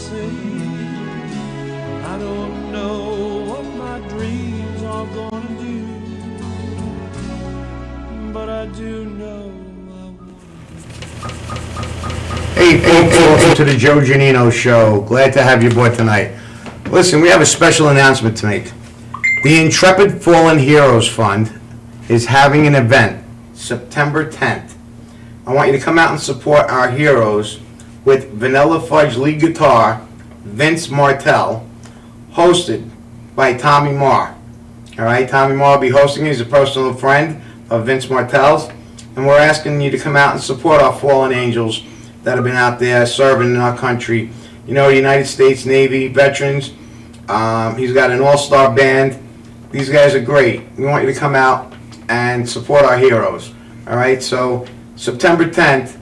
say. I don't know what my dreams are gonna do, but I do know I want. Hey folks, welcome to the Joe Giannino Show. Glad to have you aboard tonight. Listen, we have a special announcement to make. The Intrepid Fallen Heroes Fund is having an event September 10th. I want you to come out and support our heroes with Vanilla Fudge lead guitar Vince Martell, hosted by Tommy Marr. Alright, Tommy Marr will be hosting. He's a personal friend of Vince Martell's, and we're asking you to come out and support our fallen angels that have been out there serving in our country. You know, United States Navy veterans. He's got an all-star band. These guys are great. We want you to come out and support our heroes. Alright, so September 10th,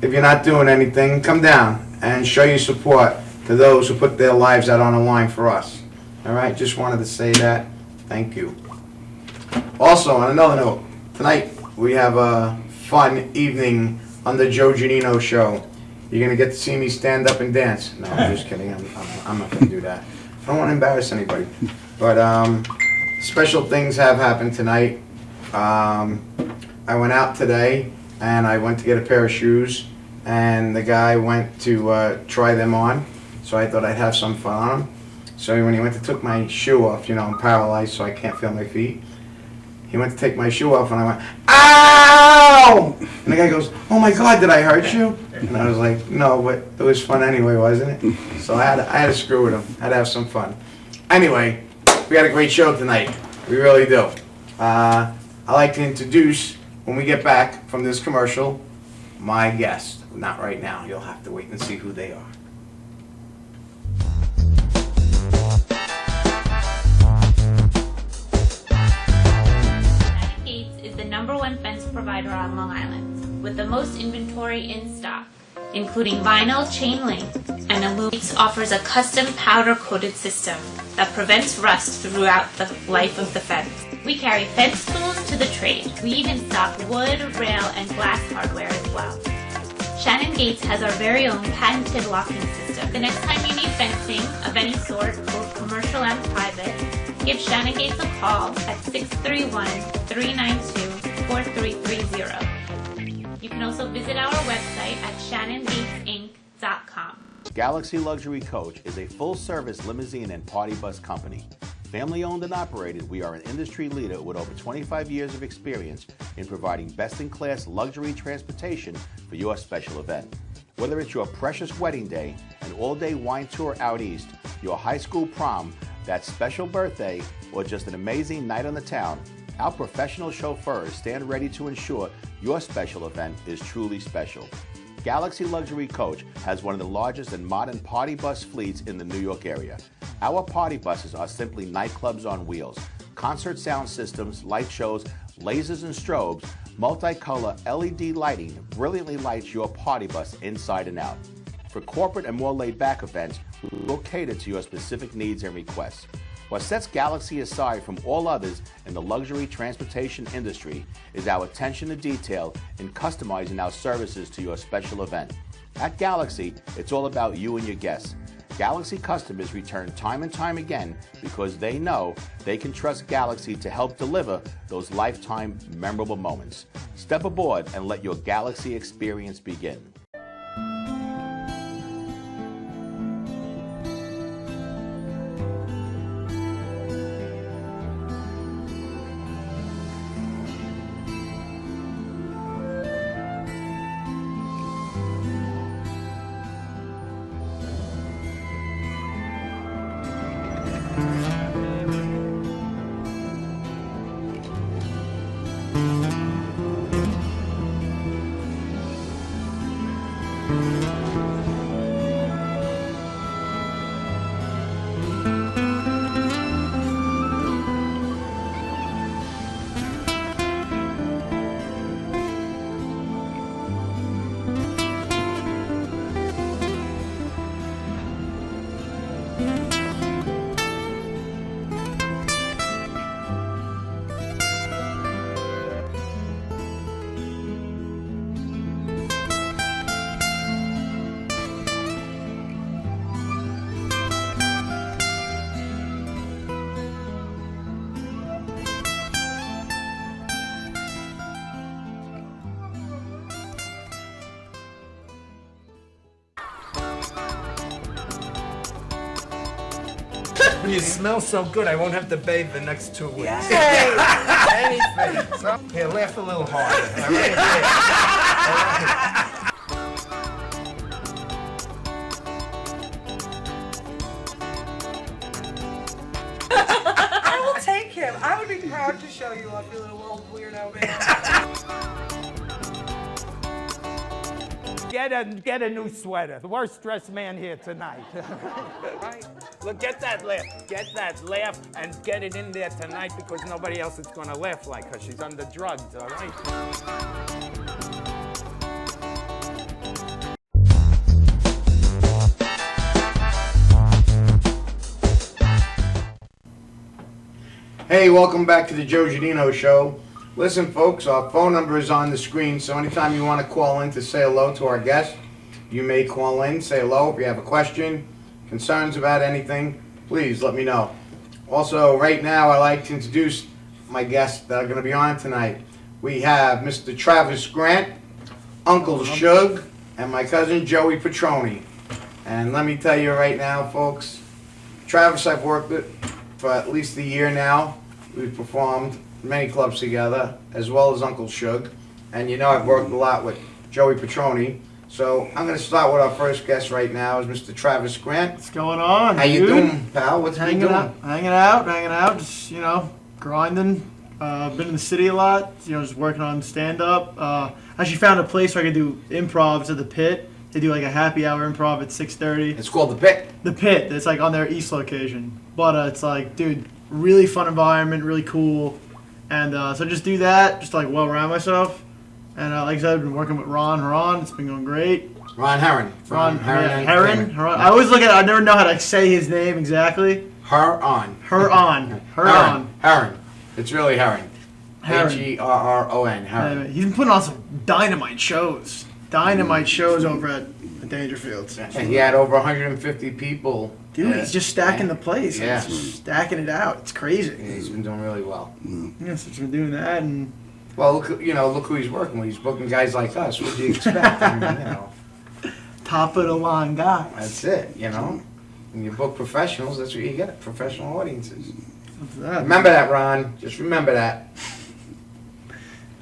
if you're not doing anything, come down and show your support to those who put their lives out on the line for us. Alright, just wanted to say that. Thank you. Also, on another note, tonight we have a fun evening on the Joe Giannino Show. You're going to get to see me stand up and dance. No, I'm just kidding. I'm not going to do that. I don't want to embarrass anybody. But special things have happened tonight. I went out today and I went to get a pair of shoes, and the guy went to try them on, so I thought I'd have some fun on them. So when he went to take my shoe off, you know, I'm paralyzed so I can't feel my feet. He went to take my shoe off and I went, ow! And the guy goes, oh my God, did I hurt you? And I was like, no, but it was fun anyway, wasn't it? So I had to screw with him. I had to have some fun. Anyway, we got a great show tonight. We really do. I'd like to introduce, when we get back from this commercial, my guest. Not right now. You'll have to wait and see who they are. Shannon Gates is the #1 fence provider on Long Island, with the most inventory in stock, including vinyl, chain link, and aluminum. Gates offers a custom powder-coated system that prevents rust throughout the life of the fence. We carry fence tools to the trade. We even stock wood, rail, and glass hardware as well. Shannon Gates has our very own patented locking system. The next time you need fencing of any sort, both commercial and private, give Shannon Gates a call at 631-392-4330. You can also visit our website at shannongatesinc.com. Galaxy Luxury Coach is a full-service limousine and party bus company. Family-owned and operated, we are an industry leader with over 25 years of experience in providing best-in-class luxury transportation for your special event. Whether it's your precious wedding day, an all-day wine tour out east, your high school prom, that special birthday, or just an amazing night on the town, our professional chauffeurs stand ready to ensure your special event is truly special. Galaxy Luxury Coach has one of the largest and modern party bus fleets in the New York area. Our party buses are simply nightclubs on wheels. Concert sound systems, light shows, lasers and strobes, multicolor LED lighting brilliantly lights your party bus inside and out. For corporate and more laid-back events, we will cater to your specific needs and requests. What sets Galaxy aside from all others in the luxury transportation industry is our attention to detail in customizing our services to your special event. At Galaxy, it's all about you and your guests. Galaxy customers return time and time again because they know they can trust Galaxy to help deliver those lifetime memorable moments. Step aboard and let your Galaxy experience begin. You smell so good, I won't have to bathe the next 2 weeks. Yay! Anything. So, here, laugh a little harder. All right? I will take him. I would be proud to show you off, you little old weirdo man. Get a new sweater. The worst dressed man here tonight. Right. Look, get that laugh, and get it in there tonight because nobody else is gonna laugh like her. She's under drugs, all right? Hey, welcome back to the Joe Giannino Show. Listen, folks, our phone number is on the screen, so anytime you want to call in to say hello to our guest, you may call in, say hello. If you have a question, concerns about anything, please let me know. Also, right now, I'd like to introduce my guests that are going to be on tonight. We have Mr. Travis Grant, Uncle Shug, and my cousin Joey Petroni. And let me tell you right now, folks, Travis I've worked with for at least a year now. We've performed many clubs together, as well as Uncle Shug. And you know I've worked a lot with Joey Petroni. So I'm going to start with our first guest right now, is Mr. Travis Grant. What's going on? How you doing, pal? What's been doing? Hanging out, just, grinding. Been in the city a lot, just working on stand-up. Actually found a place where I could do improvs at the Pit. They do like a happy hour improv at 6:30. It's called The Pit. The Pit. It's like on their East location. But it's like, dude, really fun environment, really cool. And so just do that, just to like well around myself. And like I said, I've been working with Ron. It's been going great. Ron Herron. Herron. I always look at it, I never know how to say his name exactly. Herron. Herron. It's really Herron. Herron. Herron. Herron. He's been putting on some dynamite shows. Over at Dangerfields. And he had over 150 people. Dude, he's just stacking the place. Yeah. He's stacking it out. It's crazy. Yeah, he's been doing really well. Yeah, so he's been doing that, and well, look who he's working with. He's booking guys like us. What do you expect? I mean, top of the line guys. That's it. When you book professionals, that's what you get. Professional audiences. Remember that, Ron. Just remember that.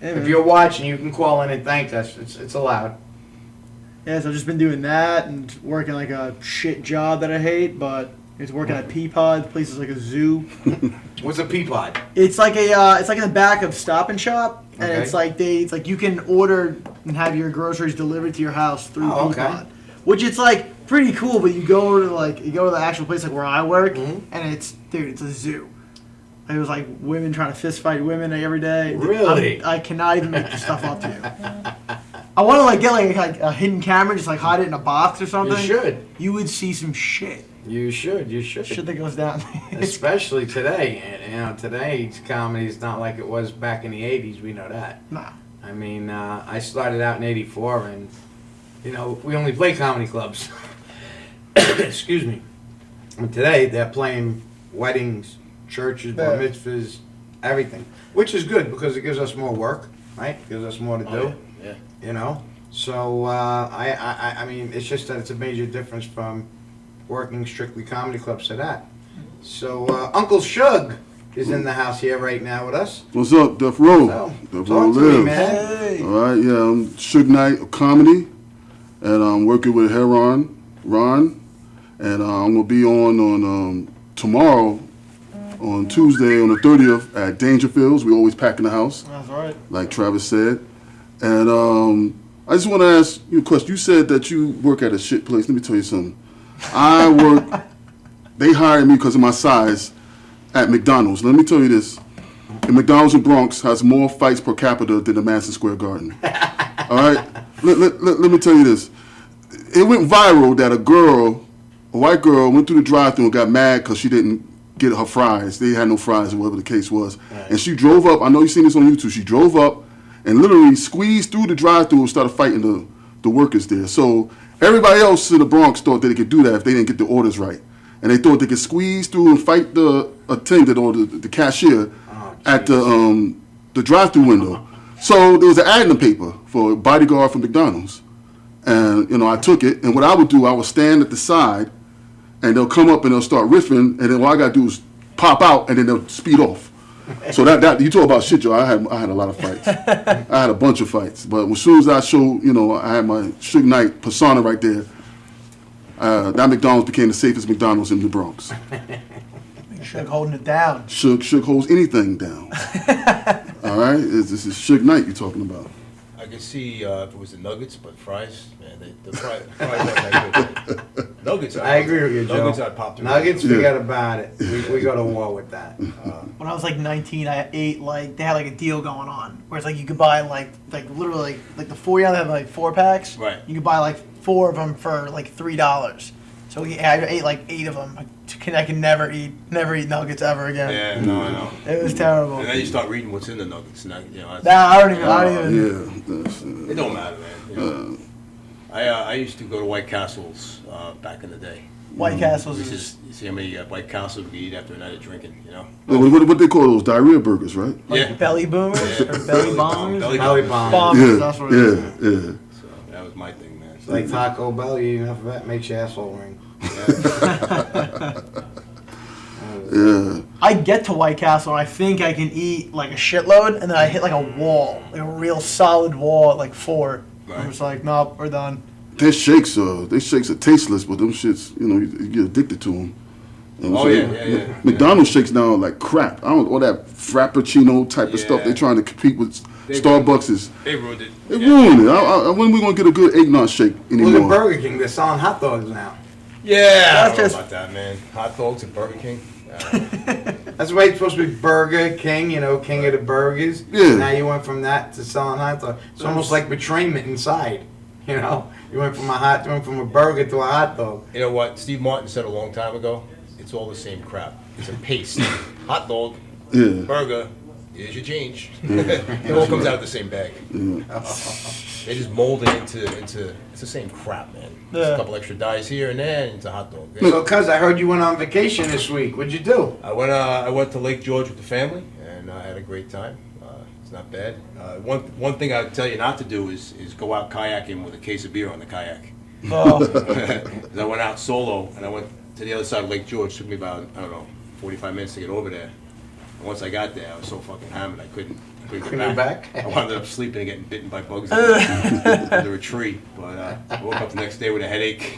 Yeah, if you're watching, you can call in and thank us. It's allowed. Yeah, so I've just been doing that and working like a shit job that I hate, but it's working at Peapod. The place is like a zoo. What's a Peapod? It's like it's like in the back of Stop and Shop, and Okay. it's like you can order and have your groceries delivered to your house through Peapod, okay. which it's like pretty cool. But you go to the actual place like where I work, Mhm. and it's a zoo. It was like women trying to fist fight women every day. Really? I cannot even make this stuff up to you. I want to get like a hidden camera, just like hide it in a box or something. You should. You would see some shit. You should. Shit that goes down. Especially today. Today's comedy is not like it was back in the 80s. We know that. Nah. I mean, I started out in '84, and we only play comedy clubs. Excuse me. And today they're playing weddings, churches, bar mitzvahs, everything, which is good because it gives us more work, right? Gives us more to do. Yeah. So I mean, it's just that it's a major difference from working strictly comedy clubs to that. So Uncle Shug is in the house here right now with us. What's up, Death Row? So, Death talk Row to me, lives. man. Hey. All right, yeah, I'm Shug Knight of Comedy, and I'm working with Ron, and I'm gonna be on tomorrow, on Tuesday, on the 30th at Dangerfields. We always pack in the house, That's right. like Travis said. And I just want to ask you a question. You said that you work at a shit place. Let me tell you something. They hired me because of my size at McDonald's. Let me tell you this. The McDonald's in Bronx has more fights per capita than the Madison Square Garden. All right? Let me tell you this. It went viral that a white girl, went through the drive-thru and got mad because she didn't get her fries. They had no fries or whatever the case was. Right. And she drove up. I know you've seen this on YouTube. She drove up and literally squeezed through the drive-thru and started fighting the workers there. So everybody else in the Bronx thought that they could do that if they didn't get the orders right. And they thought they could squeeze through and fight the attendant or the cashier at the drive-thru window. So there was an ad in the paper for a bodyguard from McDonald's. And, I took it. And what I would do, I would stand at the side and they'll come up and they'll start riffing, and then all I gotta do is pop out, and then they'll speed off. So that you talk about shit, Joe. I had a lot of fights. I had a bunch of fights, but as soon as I showed, I had my Suge Knight persona right there. That McDonald's became the safest McDonald's in the Bronx. Suge holding it down. Suge holds anything down. All right, this is Suge Knight you're talking about. I could see if it was the nuggets, but fries, man, the fries aren't that good. Nuggets, I agree with you, Joe. Nuggets, I'd pop through. Nuggets, forget about it. We go to war with that. When I was like 19, I ate they had like a deal going on where it's like you could buy like literally like the 4 ounce, they have like 4-packs. Right. You could buy like 4 of them for like $3. So I ate like 8 of them. I can never eat nuggets ever again. Yeah, no, I know. It was terrible. And then you start reading what's in the nuggets. And I don't even. Yeah. It don't matter, man. I used to go to White Castle's back in the day. White Castle's You see how many White Castles we could eat after a night of drinking, What they call those diarrhea burgers, right? like belly boomers or belly bombers. Belly bomb. Bombers, that's what it is. Yeah. So that was my thing, man. It's like Taco Bell, you eat enough of that, makes your asshole ring. Yeah. I get to White Castle and I think I can eat like a shitload, and then I hit like a wall, like a real solid wall at like 4. Right. I'm just like, nope, we're done. Their shakes are tasteless, but them shits, you get addicted to them. Oh, yeah. McDonald's shakes now are like crap. I don't all that frappuccino type of stuff. They're trying to compete with Starbucks. They ruined it. They ruined it. When are we gonna get a good eggnog shake anymore? Look at Burger King, they're selling hot dogs now. Yeah, I don't know just- about that, man. Hot dogs at Burger King. That's why it's supposed to be Burger King, king of the burgers. Yeah. Now you went from that to selling hot dogs. It's almost like betrayment inside. You went from a burger to a hot dog. You know what? Steve Martin said a long time ago. It's all the same crap. It's a paste. Hot dog, Yeah. burger. Here's your change. It all comes out of the same bag. They just mold it into it's the same crap, man. Just a couple extra dyes here and there, and it's a hot dog. So, cuz I heard you went on vacation this week. What'd you do? I went to Lake George with the family, and I had a great time. It's not bad. One thing I would tell you not to do is go out kayaking with a case of beer on the kayak. Oh. 'Cause I went out solo, and I went to the other side of Lake George. It took me about 45 minutes to get over there. And once I got there, I was so fucking hammered I couldn't get back. I wound up sleeping and getting bitten by bugs under a tree. But I woke up the next day with a headache,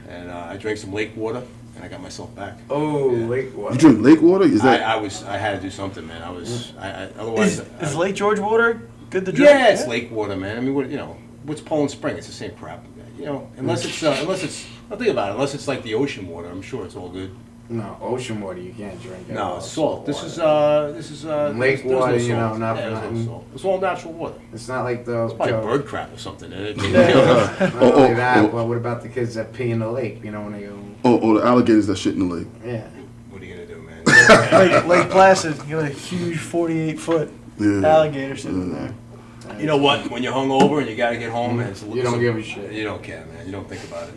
and I drank some lake water, and I got myself back. Oh, lake water. You drink lake water? Is that? I had to do something, man. Otherwise. Is Lake George water good to drink? Yeah, it's lake water, man. I mean, what's Poland Spring? It's the same crap. Unless it's. I'll think about it. Unless it's like the ocean water, I'm sure it's all good. No, ocean water you can't drink. No, it's salt. This is lake there's water, no salt. not for there's nothing. no salt. It's all natural water. It's not like the. It's probably bird crap or something. Not only that, but what about the kids that pee in the lake? When they go. Oh, the alligators that shit in the lake. Yeah. What are you gonna do, man? Lake Placid, you got a huge 48-foot alligator sitting there. You know what? When you're hungover and you gotta get home, and You don't give a shit. You don't care, man. You don't think about it.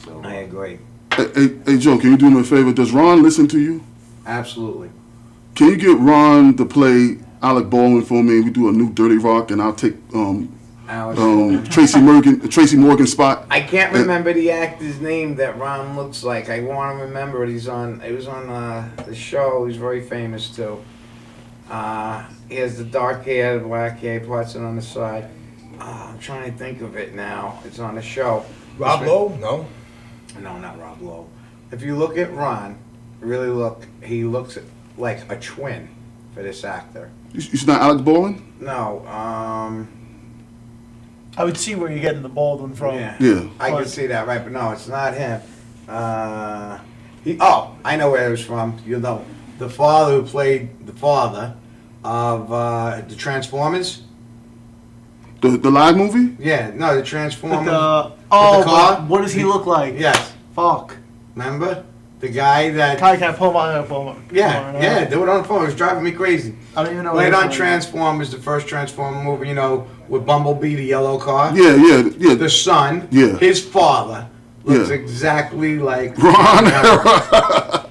So I agree. Hey, Joe, can you do me a favor? Does Ron listen to you? Absolutely. Can you get Ron to play Alec Baldwin for me? We do a new Dirty Rock, and I'll take Alex. Tracy Morgan spot. I can't remember the actor's name that Ron looks like. I want to remember it. He was on the show. He's very famous too. He has the dark hair, the black hair, parts it on the side. I'm trying to think of it now. It's on the show. Rob Lowe? No. No, not Rob Lowe. If you look at Ron, really look, he looks like a twin for this actor. It's not Alec Baldwin? No, I would see where you're getting the Baldwin from. Yeah. I can see that, right? But no, it's not him. I know where it was from. The father who played the father of the Transformers. The live movie? Yeah, no, the Transformers. The car? what does he look like? Yes. Fuck. Remember? The guy that... Can I pull him on? Yeah, do it on the phone. It was driving me crazy. I don't even know. Played what on it's Transformers, the first Transformer movie, with Bumblebee, the yellow car. Yeah. The son, Yeah. his father, looks Yeah. exactly like Ron.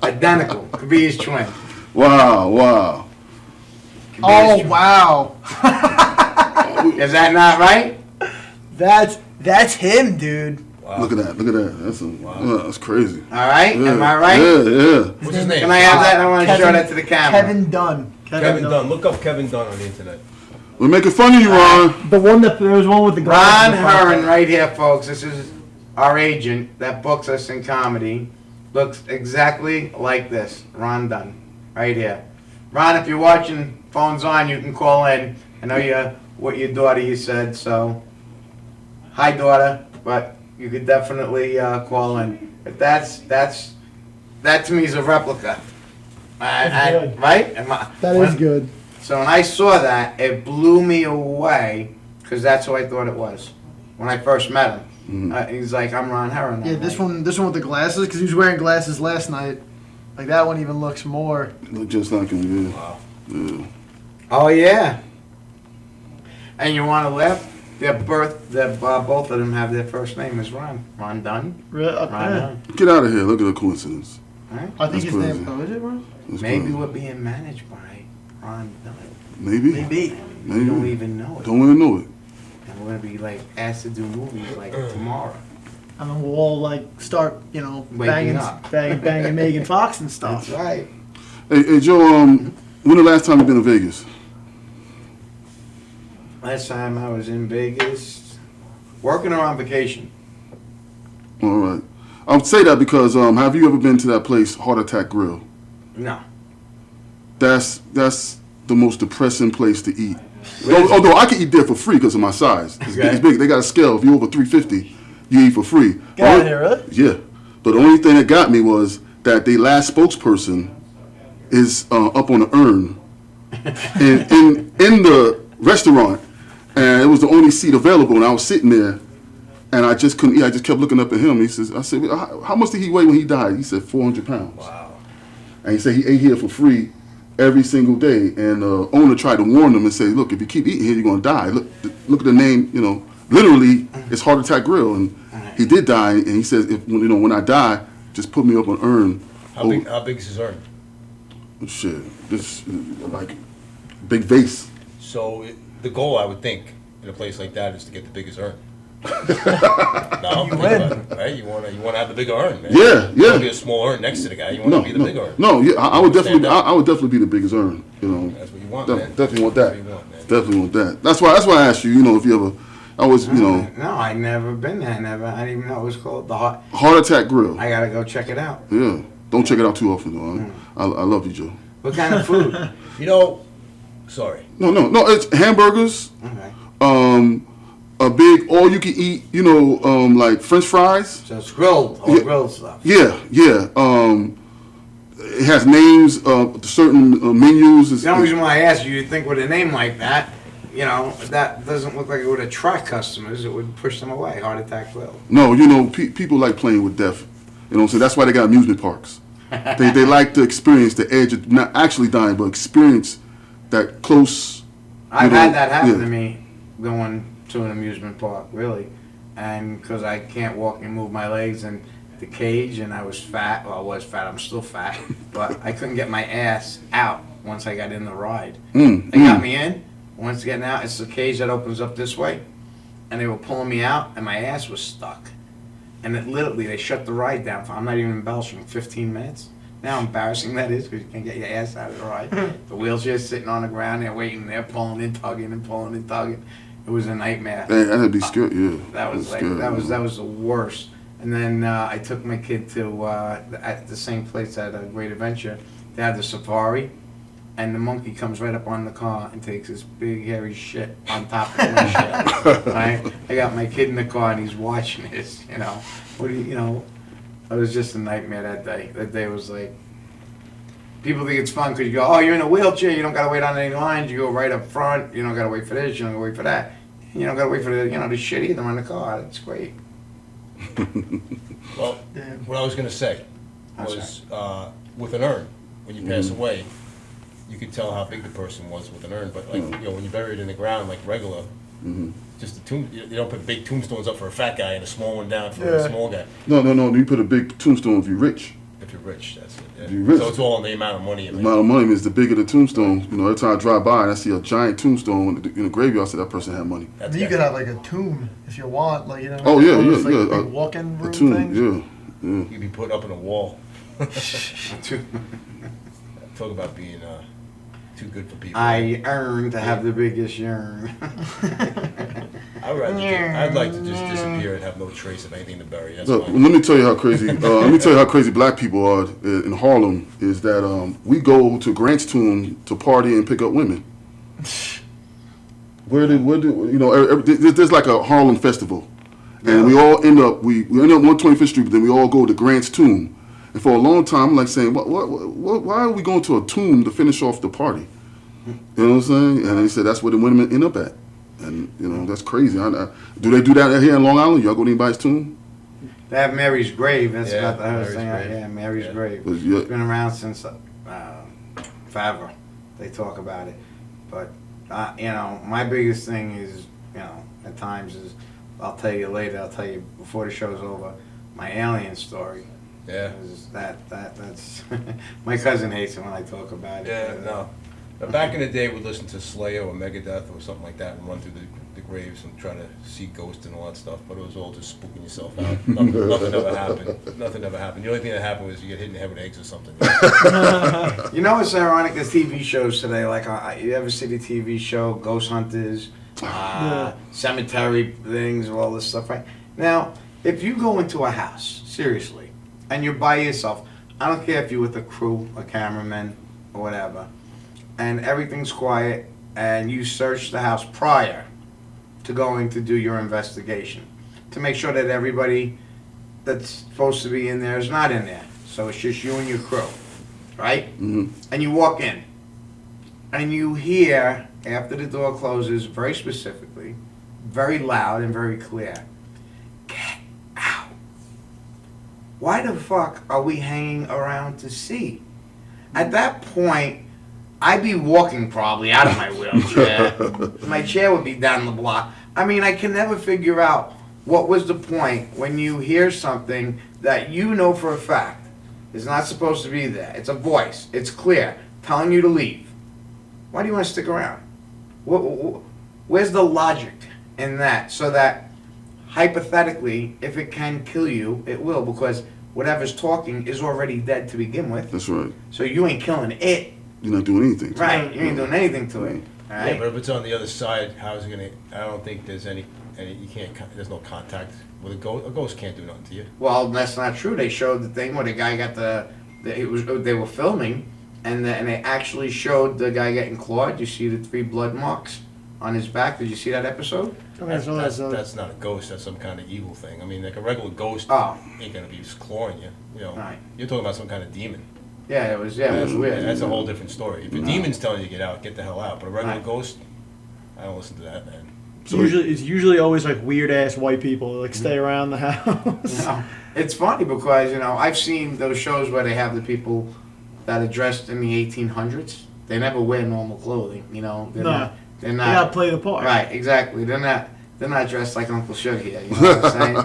identical. Could be his twin. Wow. Could be his Oh twin. wow. Is that not right? That's him, dude. Wow. Look at that. That's crazy. All right? Yeah. Am I right? Yeah. What's his name? Can I have that? I want to show that to the camera. Kevin Dunn. Kevin Dunn. Look up Kevin Dunn on the internet. We're making fun of you, Ron. The one that there was one with the Ron glasses. Heron right here, folks. This is our agent that books us in comedy. Looks exactly like this. Ron Dunn. Right here. Ron, if you're watching, phone's on, you can call in. I know what your daughter you said, so hi daughter, but you could definitely call in. But that to me is a replica. That's good. Right? That is good. So when I saw that, it blew me away because that's who I thought it was when I first met him. He's like, I'm Ron Heron. Yeah, this one with the glasses, because he was wearing glasses last night. Like that one even looks more. Look just like him, yeah. Wow. Yeah. Oh yeah. And you want to laugh? Both of them have their first name is Ron. Ron Dunn. Really? Ron Dunn. Get out of here. Look at the coincidence. Right? I think his That's name. crazy. Oh, is it Ron? That's Maybe crazy. we're being managed by Ron Dunn. Maybe. We don't even know it. Don't even know it. And we're gonna be like asked to do movies like tomorrow. And then we'll all like start, Waking up. banging Megan Fox and stuff. That's right. Hey, Joe, when the last time you been to Vegas? Last time I was in Vegas, working or on vacation. All right. I would say that because have you ever been to that place, Heart Attack Grill? No. That's the most depressing place to eat. Although I can eat there for free because of my size. It's big. They got a scale. If you're over 350, you eat for free. Get out of here, really? Yeah. But the only thing that got me was that the last spokesperson is up on an urn in the restaurant, and it was the only seat available, and I was sitting there, and I just couldn't eat. I just kept looking up at him. I said, how much did he weigh when he died? He said 400 pounds. Wow. And he said he ate here for free every single day, and the owner tried to warn them and say, look, if you keep eating here, you're going to die. Look at the name, literally, it's Heart Attack Grill, and he did die, and he says, when I die, just put me up on an urn. How big is his urn? Shit, this like big vase. So the goal, I would think, in a place like that is to get the biggest urn. No, You win. Right? You want to have the bigger urn, man. Yeah, You yeah. want to be a small urn next to the guy. You want to be the big urn. No, yeah, I would definitely, Understand that? I would definitely be the biggest urn. That's what you want, man. Definitely want That's that. what you want, man. Definitely want that. That's why I asked you. If you ever, I was, No, I never been there. I didn't even know it was called the Heart Attack Grill. I gotta go check it out. Yeah, don't check it out too often though. I love you, Joe. What kind of food? Sorry. No, it's hamburgers. Okay. A big all you can eat. Like French fries. So it's grilled, all grilled stuff. Yeah. It has names of certain menus. The only reason why I asked you, you'd think with a name like that, that doesn't look like it would attract customers. It would push them away. Heart Attack Grill. No, people like playing with death. You know what I'm saying? That's why they got amusement parks. They like to experience the edge of not actually dying, but experience that close. I've had that happen to me going to an amusement park, really. And because I can't walk and move my legs and the cage, and I was fat. Well, I was fat. I'm still fat. But I couldn't get my ass out once I got in the ride. They got me in. Once getting out, it's the cage that opens up this way. And they were pulling me out, and my ass was stuck. And they shut the ride down for, I'm not even embellishing, 15 minutes. Now how embarrassing that is because you can't get your ass out of the ride. The wheelchair's sitting on the ground, they're waiting, they're pulling and tugging and pulling and tugging. It was a nightmare. Man, that'd be scary, yeah. That was the worst. And then I took my kid to at the same place at a Great Adventure. They had the safari, and the monkey comes right up on the car and takes this big hairy shit on top of the windshield. Right? I got my kid in the car and he's watching this. It was just a nightmare that day. That day was like, people think it's fun because you go, oh, you're in a wheelchair, you don't got to wait on any lines, you go right up front, you don't got to wait for this, you don't got to wait for that. You don't got to wait for the shit either on the car. It's great. Well, what I was going to say was with an urn, when you pass away, you could tell how big the person was with an urn. But when you bury it in the ground like regular, just a tomb, you don't put big tombstones up for a fat guy and a small one down for a small guy. No. You put a big tombstone if you're rich. If you're rich, that's it. You risk. So it's all in the amount of money. The amount of money is the bigger the tombstone. You know, every time I drive by and I see a giant tombstone in the graveyard, I say that person had money. I mean, you could have like a tomb if you want, like, you know. Oh, yeah, those, yeah, like, yeah. big walk-in room A tomb, things. yeah. You'd be put up in a wall. Talk about being too good for people. I earn to have the biggest urn. I'd like to just disappear and have no trace of anything to bury. That's Look, fine. let me tell you how crazy. Let me tell you how crazy black people are in Harlem. Is that we go to Grant's tomb to party and pick up women. Where do you know? There's like a Harlem festival, and we all end up we end up on 25th Street, but then we all go to Grant's tomb. And for a long time, I'm like saying, why are we going to a tomb to finish off the party? You know what I'm saying? And he said that's where the women end up at. And, you know, that's crazy. Do they do that here in Long Island? Y'all go to anybody's tomb? They have Mary's grave. That's Yeah, about the Mary's thing. grave. Yeah, Mary's grave. But, yeah. It's been around since forever. They talk about it. But, you know, my biggest thing is, you know, at times is, I'll tell you later, I'll tell you before the show's over, my alien story. Yeah. That's my cousin hates it when I talk about it. Yeah, no. But back in the day, we'd listen to Slayer or Megadeth or something like that and run through the graves and try to see ghosts and all that stuff. But it was all just spooking yourself out. Nothing ever happened. Nothing ever happened. The only thing that happened was you get hit in the head with eggs or something. You know what's ironic? There's TV shows today. Like, you ever see the TV show Ghost Hunters, cemetery things, all this stuff, right? Now, if you go into a house, seriously, and you're by yourself, I don't care if you're with a crew, a cameraman, or whatever, and everything's quiet, and you search the house prior to going to do your investigation to make sure that everybody that's supposed to be in there is not in there. So it's just you and your crew, right? Mm-hmm. And you walk in, and you hear, after the door closes, very specifically, very loud and very clear, "Get out." Why the fuck are we hanging around to see? At that point, I'd be walking probably out of my wheelchair. My chair would be down the block. I mean, I can never figure out what was the point when you hear something that you know for a fact is not supposed to be there. It's a voice. It's clear, telling you to leave. Why do you want to stick around? Where's the logic in that? So that, hypothetically, if it can kill you, it will, because whatever's talking is already dead to begin with. That's right. So you ain't killing it. You're not doing anything. Right, you ain't doing anything to it. All right? Yeah, but if it's on the other side, how's it gonna? I don't think there's any. You can't. There's no contact with a ghost. A ghost can't do nothing to you. Well, that's not true. They showed the thing where the guy got they were filming, and they actually showed the guy getting clawed. You see the 3 blood marks on his back. Did you see that episode? That's not a ghost. That's some kind of evil thing. I mean, like a regular ghost ain't gonna be clawing you. You know, Right. You're talking about some kind of demon. Yeah, it was weird. That's a whole different story. If a demon's telling you to get out, get the hell out. But a regular ghost, I don't listen to that, man. So it's usually always like weird ass white people that, like, stay around the house. You know, it's funny because, you know, I've seen those shows where they have the people that are dressed in the 1800s. They never wear normal clothing. You know, they're not. They gotta play the part. Right, exactly. They're not dressed like Uncle Sugar here. You know what I'm saying?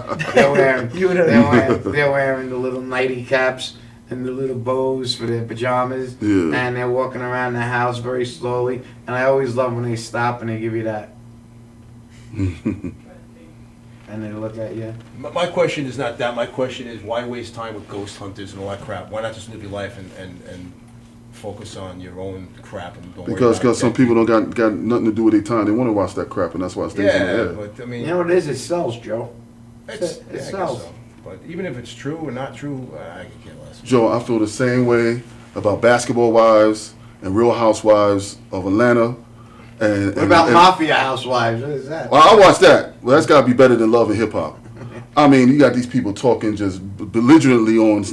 They're wearing the little nighty caps and the little bows for their pajamas, and they're walking around the house very slowly. And I always love when they stop and they give you that, and they look at you. My question is not that. My question is, why waste time with ghost hunters and all that crap? Why not just live your life and focus on your own crap and don't worry about it? Because some people don't got nothing to do with their time. They want to watch that crap, and that's why it stays in the air. But I mean, You know what it is? It sells, Joe. it I guess sells. So. But even if it's true or not true, I can care less. Joe, I feel the same way about Basketball Wives and Real Housewives of Atlanta. What about Mafia Housewives? What is that? Well, I watch that. Well, that's got to be better than Love and Hip Hop. I mean, you got these people talking just belligerently on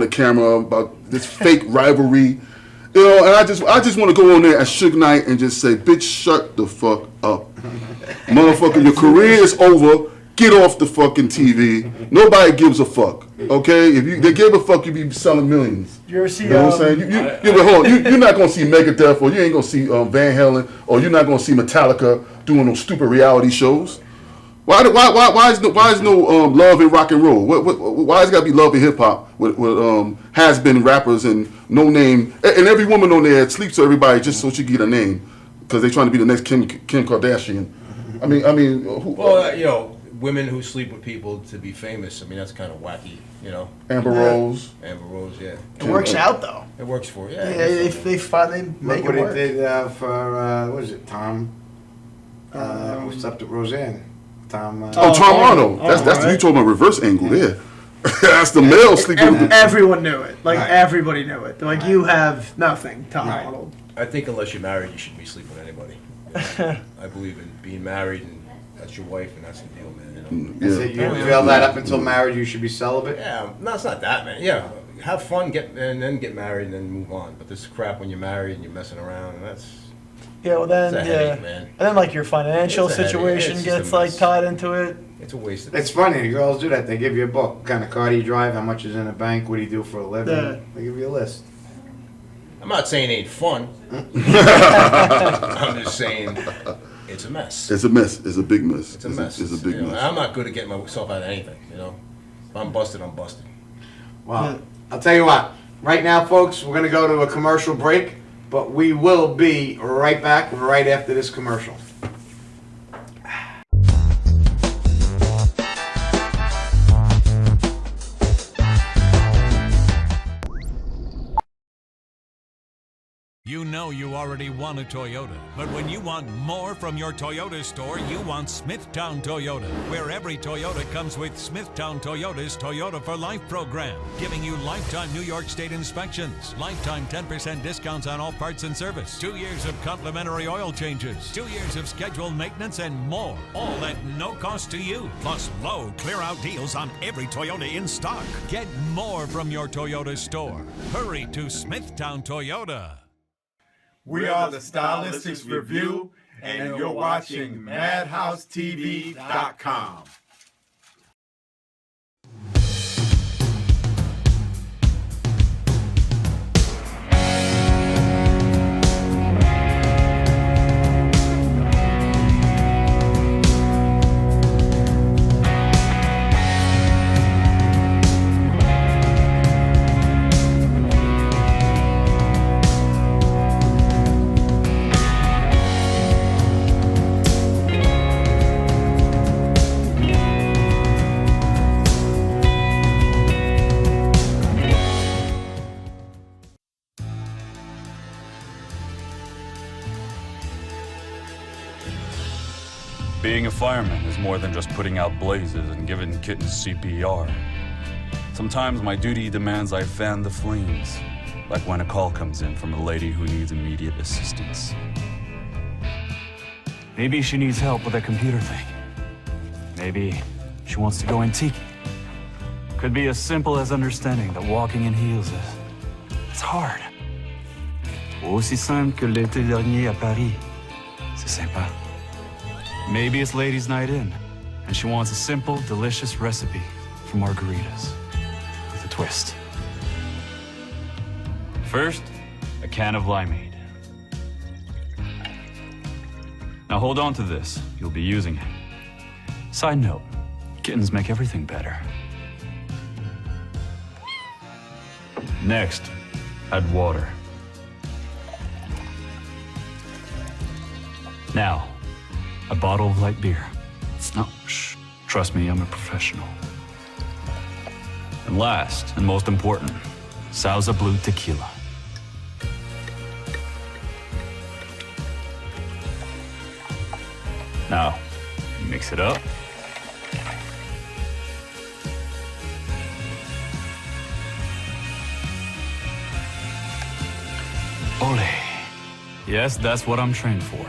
the camera about this fake rivalry. You know, and I just want to go on there at Suge Knight and just say, bitch, shut the fuck up. Motherfucker, your career is over. Get off the fucking TV. Nobody gives a fuck. Okay? If they give a fuck, you be selling millions. You ever see? You know what I'm saying? Hold on. You're not gonna see Megadeth, or you ain't gonna see Van Halen, or you're not gonna see Metallica doing those stupid reality shows. Why is no love in rock and roll? Why has it got to be love in hip hop with has been rappers and no name and every woman on there sleeps with everybody just so she can get a name because they're trying to be the next Kim Kardashian. I mean, women who sleep with people to be famous. I mean, that's kind of wacky, Amber Rose, yeah. It works out though. It works for Yeah, they make Look it what work. it did for what is it, Tom? Who slept with Roseanne? Tom. Tom Arnold. That's right. you talking about reverse angle there. That's the male sleeping. Everyone knew it. Like Right. everybody knew it. They're like you have nothing, Tom Right. Arnold. I think unless you're married, you shouldn't be sleeping with anybody. I believe in being married, and that's your wife, and that's the deal, man. So you feel that up until marriage you should be celibate? Yeah, no, it's not that, man. Yeah, have fun, and then get married, and then move on. But this crap when you're married and you're messing around, and that's. Yeah, well then, It's a headache, man. and then like your financial It's a headache. situation It's just gets a like mess. tied into it. It's a waste of It's funny, the girls do that. They give you a book. What kind of car do you drive? How much is in the bank? What do you do for a living? Yeah. They give you a list. I'm not saying it ain't fun. I'm just saying it's a mess. It's a mess. It's a big mess. It's a mess. It's a big mess. I'm not good at getting myself out of anything, If I'm busted, I'm busted. Well, I'll tell you what. Right now, folks, we're going to go to a commercial break, but we will be right back right after this commercial. You know you already want a Toyota, but when you want more from your Toyota store, you want Smithtown Toyota, where every Toyota comes with Smithtown Toyota's Toyota for Life program, giving you lifetime New York State inspections, lifetime 10% discounts on all parts and service, 2 years of complimentary oil changes, 2 years of scheduled maintenance, and more, all at no cost to you, plus low clear-out deals on every Toyota in stock. Get more from your Toyota store. Hurry to Smithtown Toyota. We are the Stylistics Review, and you're watching MadhouseTV.com. Being a fireman is more than just putting out blazes and giving kittens CPR. Sometimes my duty demands I fan the flames, like when a call comes in from a lady who needs immediate assistance. Maybe she needs help with a computer thing. Maybe she wants to go antique. Could be as simple as understanding that walking in heels it's hard. Aussi simple que l'été dernier à Paris. C'est sympa. Maybe it's ladies' night in, and she wants a simple, delicious recipe for margaritas with a twist. First, a can of limeade. Now hold on to this. You'll be using it. Side note, kittens make everything better. Next, add water. Now, a bottle of light beer. No, shh. Trust me, I'm a professional. And last, and most important, Sauza Blue Tequila. Now, mix it up. Ole. Yes, that's what I'm trained for.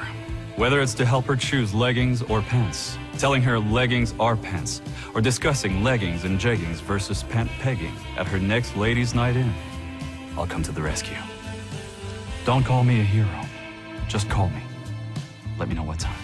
Whether it's to help her choose leggings or pants, telling her leggings are pants, or discussing leggings and jeggings versus pant pegging at her next ladies' night in, I'll come to the rescue. Don't call me a hero. Just call me. Let me know what time.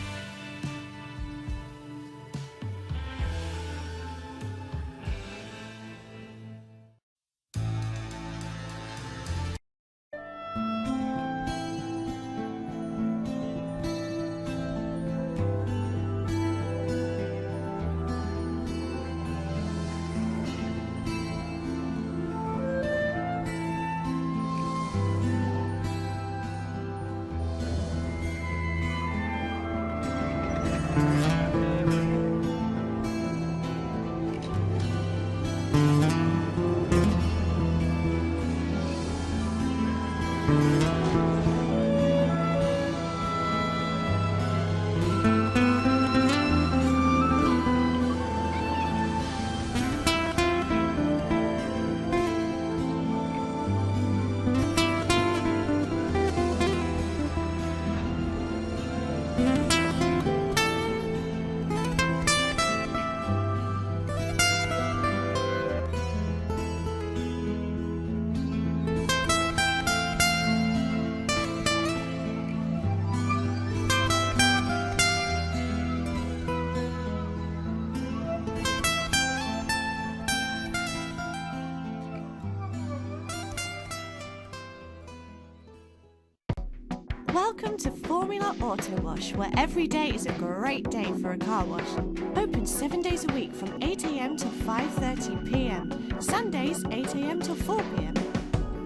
Welcome to Formula Auto Wash, where every day is a great day for a car wash. Open 7 days a week from 8 a.m. till 5:30 p.m. Sundays 8 a.m. till 4 p.m.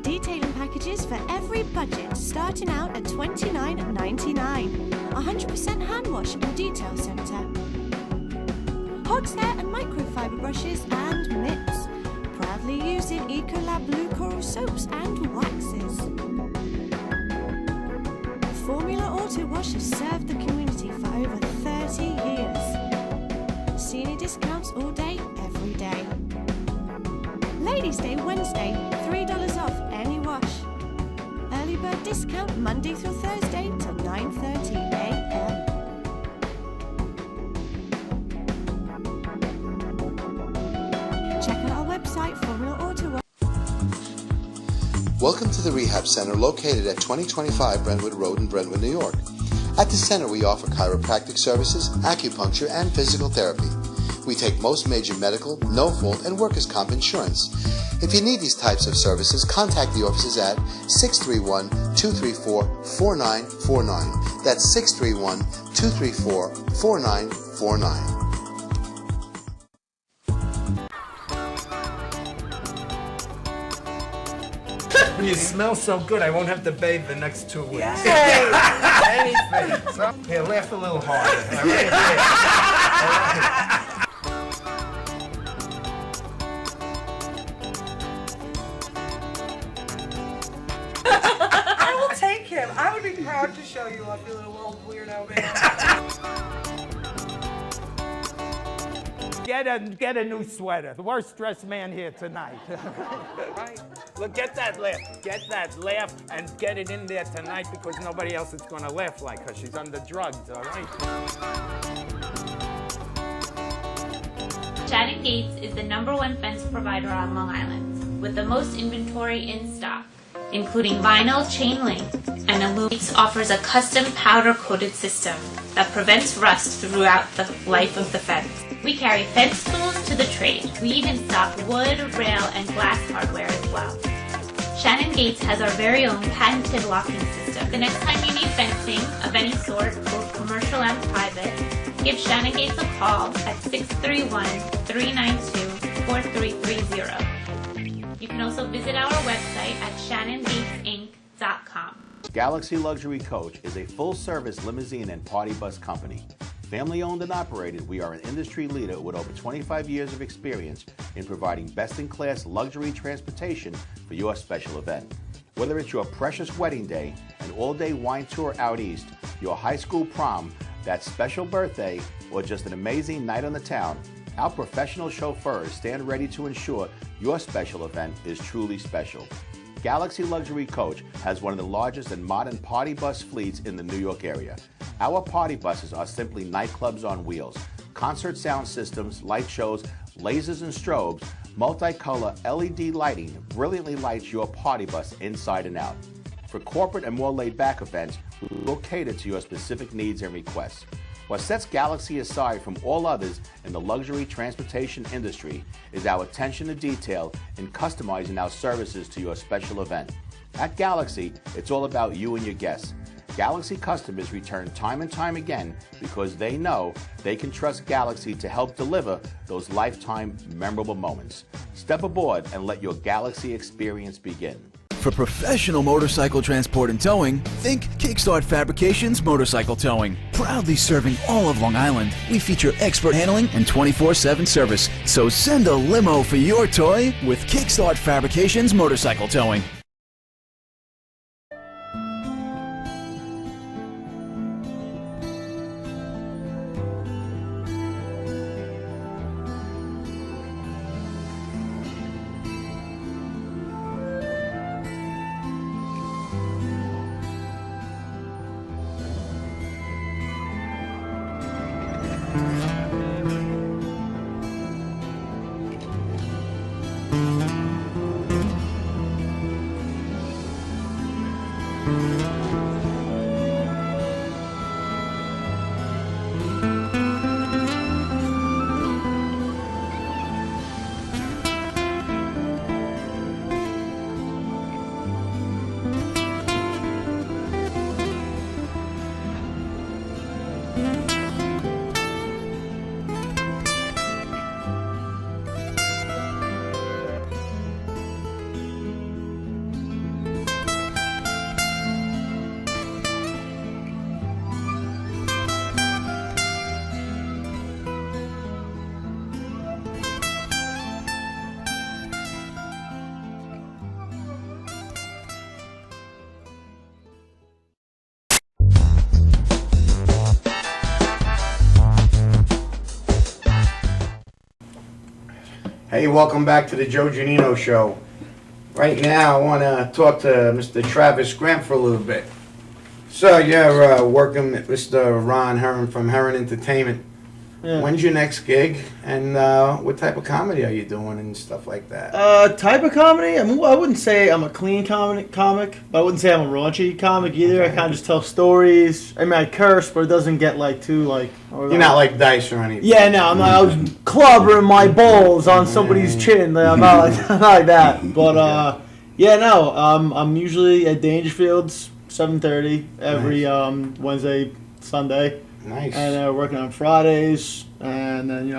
Detailing packages for every budget, starting out at $29.99. 100% hand wash and detail centre. Hog's hair and microfiber brushes and mitts. Proudly using Ecolab Blue Coral soaps and waxes. Formula Auto Wash has served the community for over 30 years. Senior discounts all day, every day. Ladies' Day Wednesday, $3 off any wash. Early bird discount Monday through Thursday till 9:30 a.m. Check out our website, Formula Auto Wash. Welcome to the Rehab Center located at 2025 Brentwood Road in Brentwood, New York. At the center we offer chiropractic services, acupuncture, and physical therapy. We take most major medical, no-fault, and workers' comp insurance. If you need these types of services, contact the offices at 631-234-4949. That's 631-234-4949. You smell so good, I won't have to bathe the next 2 weeks. Anything. So, here, laugh a little harder. All right? I will take him. I would be proud to show you off, you little old weirdo man. Get a new sweater. The worst dressed man here tonight. Right? Look, get that laugh, and get it in there tonight because nobody else is gonna laugh like her. She's under drugs, all right? Shannon Gates is the #1 fence provider on Long Island, with the most inventory in stock, including vinyl, chain link, and aluminum. Gates offers a custom powder-coated system that prevents rust throughout the life of the fence. We carry fence tools to the trade. We even stock wood, rail, and glass hardware as well. Shannon Gates has our very own patented locking system. The next time you need fencing of any sort, both commercial and private, give Shannon Gates a call at 631-392-4330. You can also visit our website at shannongatesinc.com. Galaxy Luxury Coach is a full-service limousine and party bus company. Family owned and operated, we are an industry leader with over 25 years of experience in providing best-in-class luxury transportation for your special event. Whether it's your precious wedding day, an all-day wine tour out east, your high school prom, that special birthday, or just an amazing night on the town, our professional chauffeurs stand ready to ensure your special event is truly special. Galaxy Luxury Coach has one of the largest and modern party bus fleets in the New York area. Our party buses are simply nightclubs on wheels. Concert sound systems, light shows, lasers and strobes, multicolor LED lighting brilliantly lights your party bus inside and out. For corporate and more laid-back events, we will cater to your specific needs and requests. What sets Galaxy aside from all others in the luxury transportation industry is our attention to detail in customizing our services to your special event. At Galaxy, it's all about you and your guests. Galaxy customers return time and time again because they know they can trust Galaxy to help deliver those lifetime memorable moments. Step aboard and let your Galaxy experience begin. For professional motorcycle transport and towing, think Kickstart Fabrications Motorcycle Towing. Proudly serving all of Long Island, we feature expert handling and 24/7 service. So send a limo for your toy with Kickstart Fabrications Motorcycle Towing. Hey, welcome back to the Joe Giannino Show. Right now, I want to talk to Mr. Travis Grant for a little bit. So, you're working with Mr. Ron Heron from Heron Entertainment. Yeah. When's your next gig, and what type of comedy are you doing and stuff like that? Type of comedy? I wouldn't say I'm a clean comic, but I wouldn't say I'm a raunchy comic either. I kind of just tell stories. I mean, I curse, but it doesn't get too You're not like Dice or anything. Yeah, no, I'm not. I was clobbering my balls on somebody's chin. I'm not like that. But yeah, no. I'm usually at Dangerfield's 7:30 every Wednesday, Sunday. Nice. And working on Fridays, and then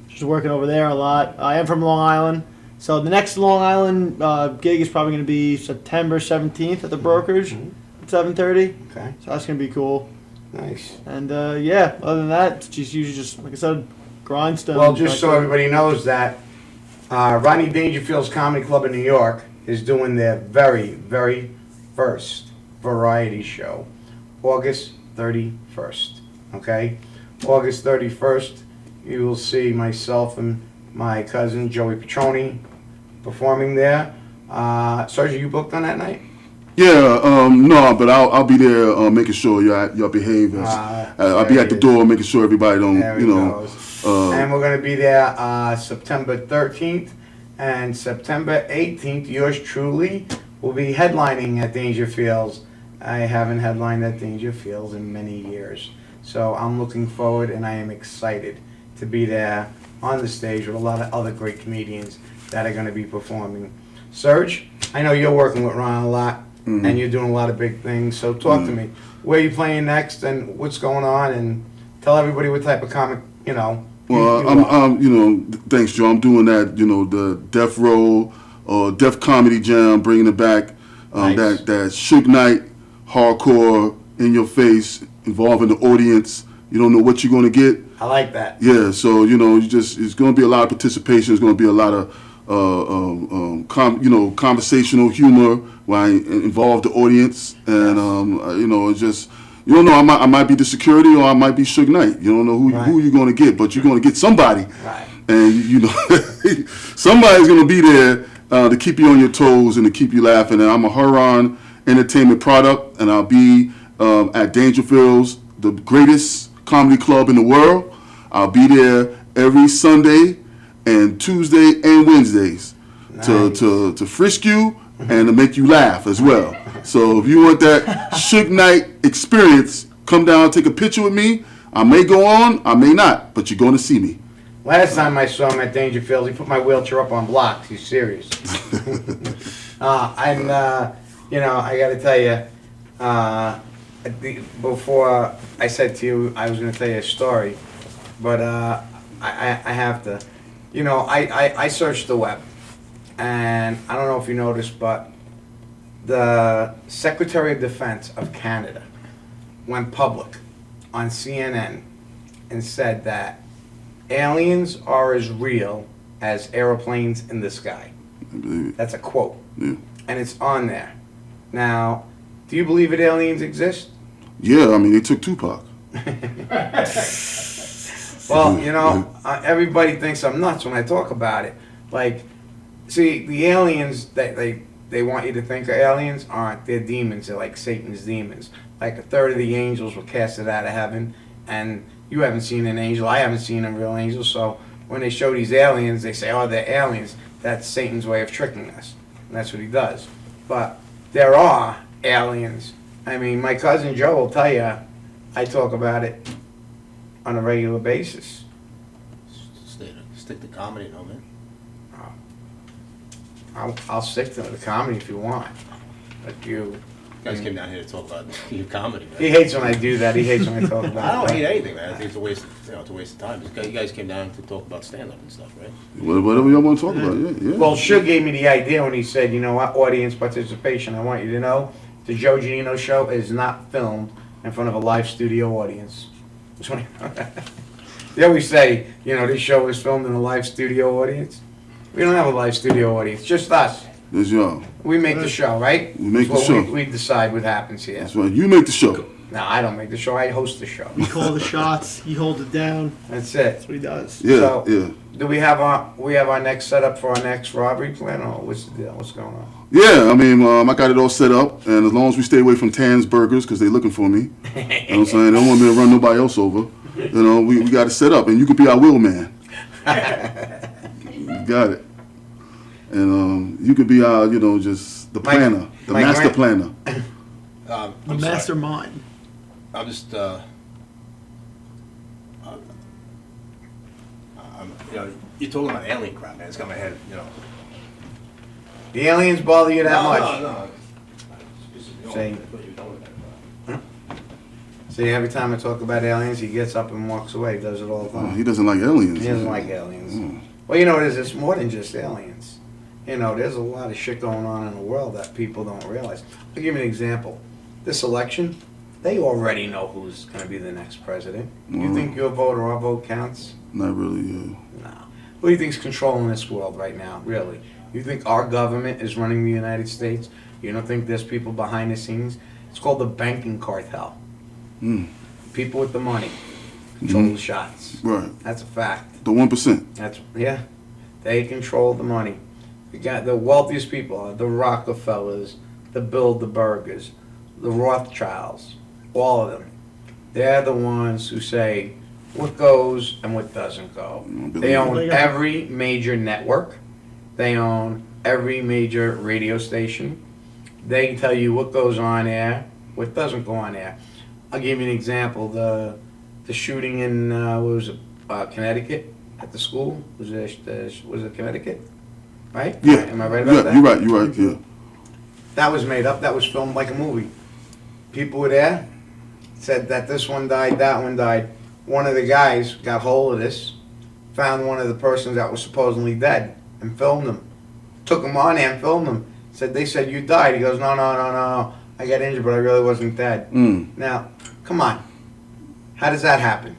just working over there a lot. I am from Long Island, so the next Long Island gig is probably going to be September 17th at the Brokerage at 7:30. Okay. So that's going to be cool. Nice. And yeah, other than that, it's just usually just like I said, grindstone. Well, just so everybody knows that Rodney Dangerfield's Comedy Club in New York is doing their very, very first variety show, August 31st. Okay? August 31st, you will see myself and my cousin Joey Petroni performing there. Serge, are you booked on that night? Yeah, no, but I'll be there making sure y'all behave. I'll be at the door making sure everybody don't, and we're going to be there September 13th and September 18th. Yours truly will be headlining at Dangerfields. I haven't headlined at Dangerfields in many years. So I'm looking forward, and I am excited to be there on the stage with a lot of other great comedians that are going to be performing. Serge, I know you're working with Ron a lot, and you're doing a lot of big things. So talk to me. Where are you playing next, and what's going on, and tell everybody what type of comic, Well, I'm thanks, Joe. I'm doing that, the Death Row or Death Comedy Jam, bringing it back. Nice. That Suge Knight, hardcore, in your face, involving the audience. You don't know what you're going to get. I like that. Yeah, so it's going to be a lot of participation. It's going to be a lot of conversational humor where I involve the audience, and it's just you don't know. I might be the security, or I might be Suge Knight. You don't know who you're going to get, but you're going to get somebody. Right. And somebody's going to be there to keep you on your toes and to keep you laughing. And I'm a Huron Entertainment product, and I'll be at Dangerfield's, the greatest comedy club in the world. I'll be there every Sunday and Tuesday and Wednesdays to frisk you and to make you laugh as well. So if you want that Suge Knight experience, come down, take a picture with me. I may go on, I may not, but you're going to see me. Last time I saw him at Dangerfield, he put my wheelchair up on blocks. He's serious. I got to tell you, before I said to you I was going to tell you a story, but I have to. I searched the web, and I don't know if you noticed, but the Secretary of Defense of Canada went public on CNN and said that aliens are as real as airplanes in the sky. That's a quote. Yeah. And it's on there. Now, do you believe that aliens exist? Yeah, I mean, they took Tupac. Well, everybody thinks I'm nuts when I talk about it. Like, see, the aliens that they want you to think are aliens aren't. They're demons. They're like Satan's demons. Like a third of the angels were casted out of heaven, and you haven't seen an angel. I haven't seen a real angel. So when they show these aliens, they say, oh, they're aliens. That's Satan's way of tricking us. And that's what he does. But there are aliens. I mean, my cousin Joe will tell you, I talk about it on a regular basis. Stick to comedy, no, man. I'll stick to the comedy if you want. But you guys came down here to talk about your comedy, man. He hates when I do that. He hates when I talk about it. I don't hate anything, man. I think it's a waste. It's a waste of time. You guys came down to talk about stand-up and stuff, right? Whatever y'all want to talk about, yeah. Well, Suge gave me the idea when he said, you know what, audience participation. I want you to know the Joe Giannino Show is not filmed in front of a live studio audience. They always say, this show is filmed in a live studio audience. We don't have a live studio audience, just us. That's y'all. We make the show, right? We make the show. We decide what happens here. That's right. You make the show. No, I don't make the show. I host the show. We call the shots. He holds it down. That's it. That's what he does. Yeah, So, yeah. Do we have our next setup for our next robbery plan, or what's the deal? What's going on? Yeah, I mean, I got it all set up, and as long as we stay away from Tan's Burgers, because they're looking for me, you know what I'm saying? They don't want me to run nobody else over. You know, we got it set up, and you could be our wheel man. You got it. And you could be our, just the planner, the master planner. The mastermind. I'm just, you're talking about alien crap, man. It's got my head, The aliens bother you that much? No. See, every time I talk about aliens, he gets up and walks away. He does it all the time. He doesn't like aliens. He doesn't like aliens. Well, you know what it is? It's more than just aliens. There's a lot of shit going on in the world that people don't realize. I'll give you an example. This election, they already know who's going to be the next president. You think your vote or our vote counts? Not really, yeah. No. Who do you think's controlling this world right now, really? You think our government is running the United States? You don't think there's people behind the scenes? It's called the banking cartel. People with the money control the shots. Right. That's a fact. The 1%. Yeah. They control the money. You got the wealthiest people, the Rockefellers, the Bilderbergers, the Rothschilds, all of them. They're the ones who say what goes and what doesn't go. They own every major network. They own every major radio station. They can tell you what goes on air, what doesn't go on air. I'll give you an example. The shooting in Connecticut at the school was it Connecticut? Right? Yeah. Am I right about that? You're right, yeah. That was made up. That was filmed like a movie. People were there, said that this one died, that one died. One of the guys got hold of this, found one of the persons that was supposedly dead, and filmed him. Took him on and filmed him. They said, you died. He goes, no. I got injured, but I really wasn't dead. Now, come on. How does that happen?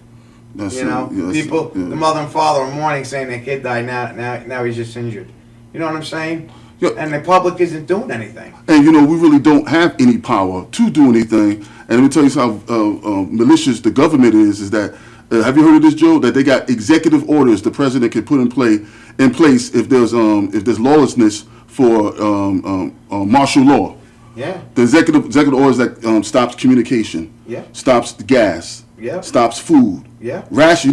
People, the mother and father are mourning saying their kid died, now he's just injured. You know what I'm saying? Yeah. And the public isn't doing anything. And we really don't have any power to do anything. And let me tell you how malicious the government is that, have you heard of this, Joe? That they got executive orders the president can put in place if there's lawlessness for martial law. Yeah. The executive orders that stops communication. Yeah. Stops the gas. Yeah. Stops food. Yeah. Ration,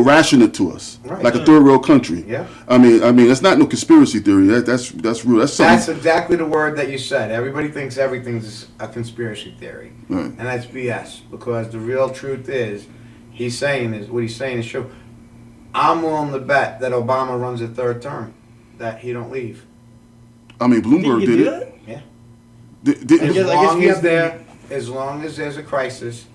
ration it to us like a third world country. Yeah. I mean, that's not no conspiracy theory. That's real. That's something. That's exactly the word that you said. Everybody thinks everything's a conspiracy theory, right. And that's BS. Because the real truth is, what he's saying is true. I'm willing to bet that Obama runs a third term, that he don't leave. I mean, Bloomberg did it. Yeah. As long as there's a crisis,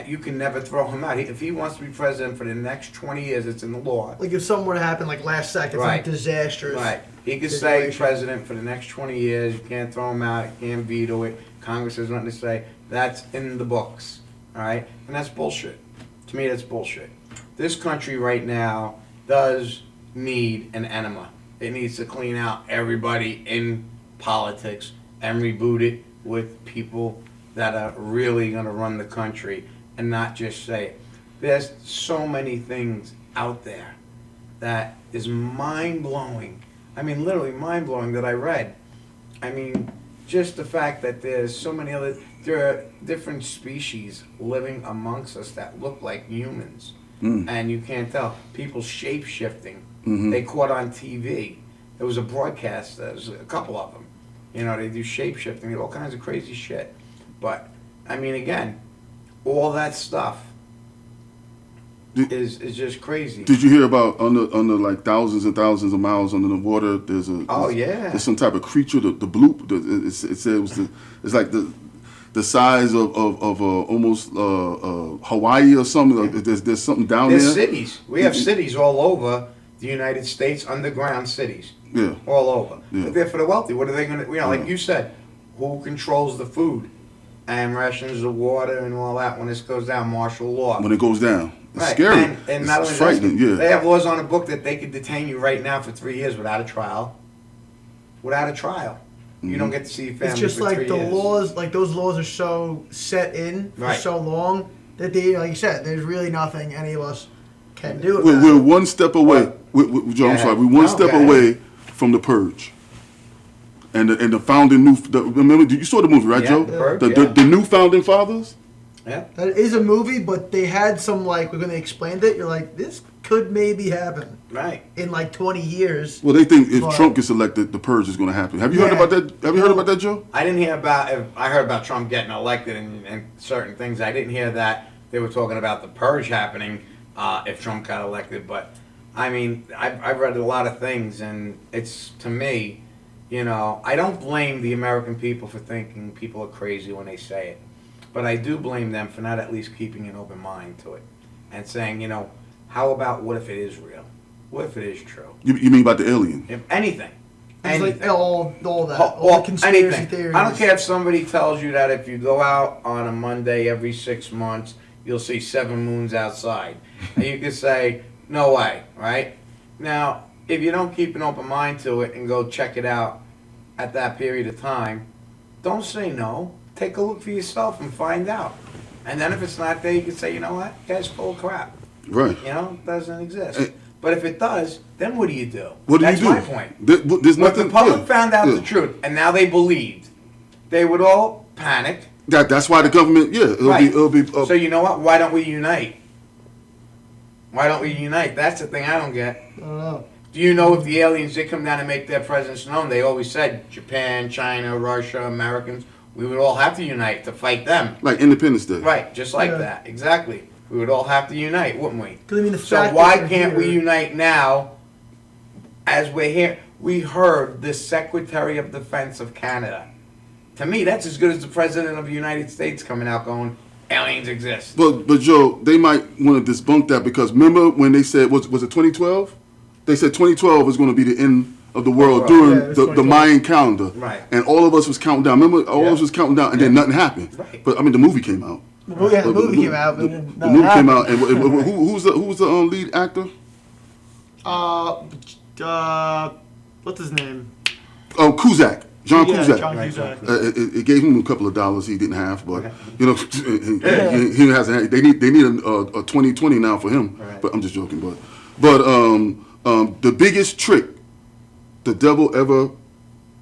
you can never throw him out. If he wants to be president for the next 20 years, it's in the law. Like if something were to happen like last second, Right. like disastrous. Right. He could stay president for the next 20 years. You can't throw him out. You can't veto it. Congress has nothing to say. That's in the books. All right? And that's bullshit. To me, that's bullshit. This country right now does need an enema. It needs to clean out everybody in politics and reboot it with people that are really going to run the country and not just say it. There's so many things out there that is mind-blowing. I mean, literally mind-blowing that I read. I mean, just the fact that there's so many there are different species living amongst us that look like humans. And you can't tell. People shape-shifting. They caught on TV. There was a broadcast, there was a couple of them. They do shape-shifting, all kinds of crazy shit. But, I mean, again, all that stuff is just crazy. Did you hear about under like thousands and thousands of miles under the water? There's there's some type of creature, the bloop. It said it's like the size of almost Hawaii or something. There's something down there. There's cities. We have cities all over the United States, underground cities. Yeah. All over. Yeah. But they're for the wealthy. What are they going to? Like you said, who controls the food and rations the water and all that when this goes down? Martial law. When it goes down. It's right. scary. And not only it's frightening, yeah. They have laws on the book that they could detain you right now for 3 years without a trial. Without a trial. You don't get to see your family It's just for like 3 the years. laws, like those laws are so set in for Right. so long that they, like you said, there's really nothing any of us can do. We're one step away. Joe, I'm sorry. We're one step away from the purge. And the founding remember, you saw the movie, right, Joe? The Purge, The new founding fathers? Yeah. That is a movie, but they had some, like, when they explained it, you're like, this could maybe happen. Right. In like 20 years. Well, they think if But- Trump gets elected, the purge is going to happen. Have you heard about that? Have you heard about that, Joe? I didn't hear about. I heard about Trump getting elected and certain things. I didn't hear that they were talking about the purge happening if Trump got elected. But I mean, I've read a lot of things, and it's, to me, you know, I don't blame the American people for thinking people are crazy when they say it, but I do blame them for not at least keeping an open mind to it and saying, you know, how about what if it is real? What if it is true? You mean about the alien? If anything. It's like all that. Well, All the conspiracy anything. theories. I don't care if somebody tells you that if you go out on a Monday every 6 months, you'll see 7 moons outside. And you can say, no way, right? Now, if you don't keep an open mind to it and go check it out at that period of time, don't say no. Take a look for yourself and find out. And then if it's not there, you can say, you know what? Guy's full of crap. Right. You know, it doesn't exist. But if it does, then what do you do? What do That's you do? my point. There's If nothing. the public yeah, found out yeah. the truth and now they believed, they would all panic. That's why the government. Yeah, it'll be. So you know what? Why don't we unite? Why don't we unite? That's the thing I don't get. I don't know. Do you know if the aliens did come down and make their presence known? They always said Japan, China, Russia, Americans. We would all have to unite to fight them. Like Independence Day. Right, just like that. Exactly. We would all have to unite, wouldn't we? 'Cause I mean, the So fact why that can't they're we here- unite now as we're here? We heard the Secretary of Defense of Canada. To me, that's as good as the President of the United States coming out going, aliens exist. But Joe, they might want to debunk that because remember when they said was it 2012? They said 2012 was going to be the end of the world during Yeah, it was the 2012. Mayan calendar. Right. And all of us was counting down. Remember, all of us was counting down, and then nothing happened. Right. But I mean, the movie came out. The movie came out, but then The movie came out, and who's the lead actor? What's his name? Oh, Cusack. John Yeah, Cusack. John Cusack. It gave him a couple of dollars he didn't have, but you know, he hasn't. They need a 2020 now for him. Right. But I'm just joking. But the biggest trick the devil ever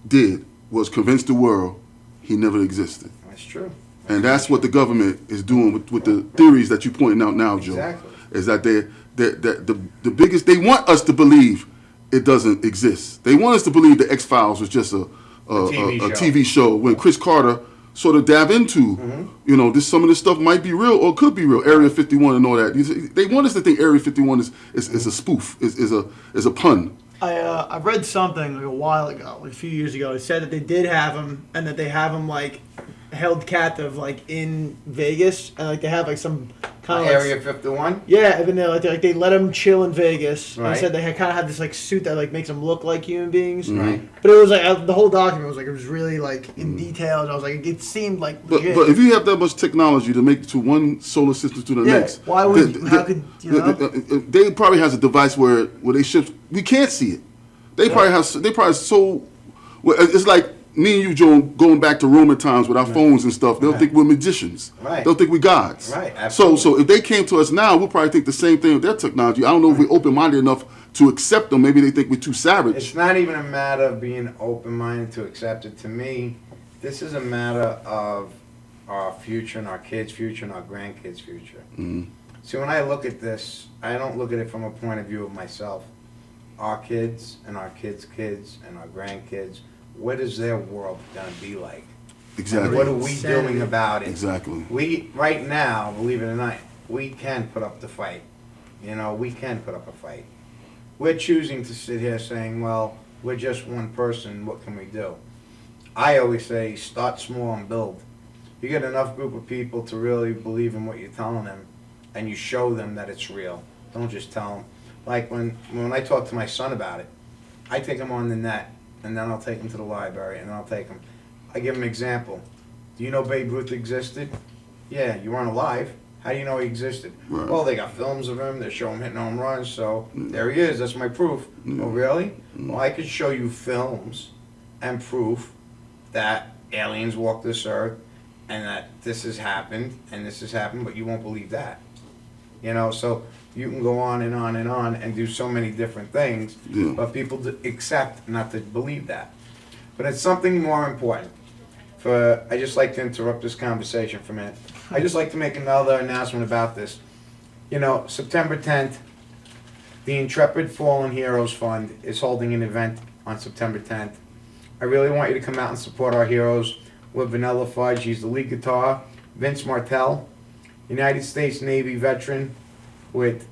did was convince the world he never existed. That's true. And that's what the government is doing with the theories that you're pointing out now, Joe. Exactly. Is that the biggest, they want us to believe it doesn't exist. They want us to believe the X-Files was just a TV show when Chris Carter sort of dove into, you know, some of this stuff might be real or could be real. Area 51 and all that. They want us to think Area 51 is a spoof, is a pun. I read something like a while ago, like a few years ago. It said that they did have him, and that they have him like held captive, like in Vegas, and like they have like some kind of Area 51? Yeah, and then they let him chill in Vegas. And Right. they said they kind of had this like suit that like makes them look like human beings. Right. But it was like the whole document was like it was really like in detail, and I was like it seemed like legit. But if you have that much technology to make it to one solar system to the Yeah, next, why would how could you know? they probably has a device where they ship. We can't see it. They probably so. Well, it's like me and you, Joe, going back to Roman times with our phones and stuff. They'll think we're magicians. Right. They'll think we're gods. Right, So if they came to us now, we'll probably think the same thing with their technology. I don't know if we're open-minded enough to accept them. Maybe they think we're too savage. It's not even a matter of being open-minded to accept it. To me, this is a matter of our future and our kids' future and our grandkids' future. Mm-hmm. See, when I look at this, I don't look at it from a point of view of myself. Our kids and our kids' kids and our grandkids, what is their world going to be like? Exactly. And what are we doing about it? Exactly. We, right now, believe it or not, we can put up the fight. You know, we can put up a fight. We're choosing to sit here saying, well, we're just one person, what can we do? I always say, start small and build. You get enough group of people to really believe in what you're telling them, and you show them that it's real. Don't just tell them. Like when I talk to my son about it, I take him on the net, and then I'll take him to the library, and then I'll take him. I give him an example. Do you know Babe Ruth existed? Yeah, you weren't alive. How do you know he existed? Right. Well, they got films of him. They show him hitting home runs, so there he is. That's my proof. Oh, really? Well, I could show you films and proof that aliens walk this earth and that this has happened and this has happened, but you won't believe that. You know, so you can go on and on and on and do so many different things, but people accept not to believe that. But it's something more important. I just like to interrupt this conversation for a minute. I just like to make another announcement about this. You know, September 10th, the Intrepid Fallen Heroes Fund is holding an event on September 10th. I really want you to come out and support our heroes with Vanilla Fudge. He's the lead guitar. Vince Martell, United States Navy veteran with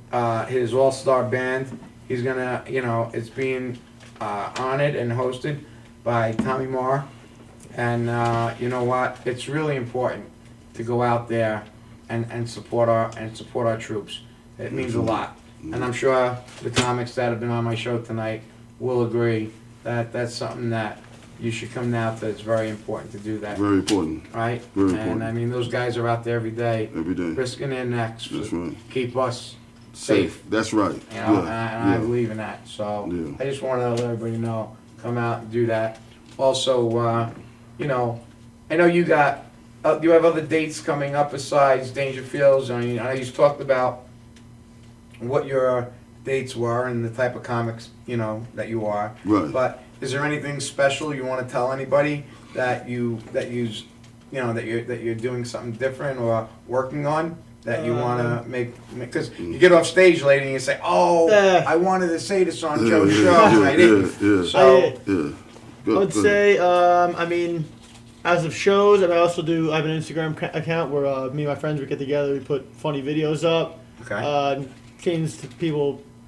his all-star band. He's gonna, you know, it's being honored and hosted by Tommy Marr. And you know what? It's really important to go out there and support our troops. It means a lot. And I'm sure the comics that have been on my show tonight will agree that that's something that you should come out to. It's very important to do that. Very important. Right? Very important. And I mean, those guys are out there every day. Every day. Risking their necks to keep us safe. That's right. You know, and I believe in that. So I just want to let everybody know, come out and do that. Also, you know, I know you got, you have other dates coming up besides Dangerfields. I mean, I know you talked about what your dates were and the type of comics, you know, that you are. Right. But is there anything special you want to tell anybody that you're doing something different or working on that you want to make? Because you get off stage later and you say, "Oh, I wanted to say this on Joe's show, and I didn't." So I would say, I mean, as of shows, and I also I have an Instagram account where me and my friends would get together, we put funny videos up. Okay.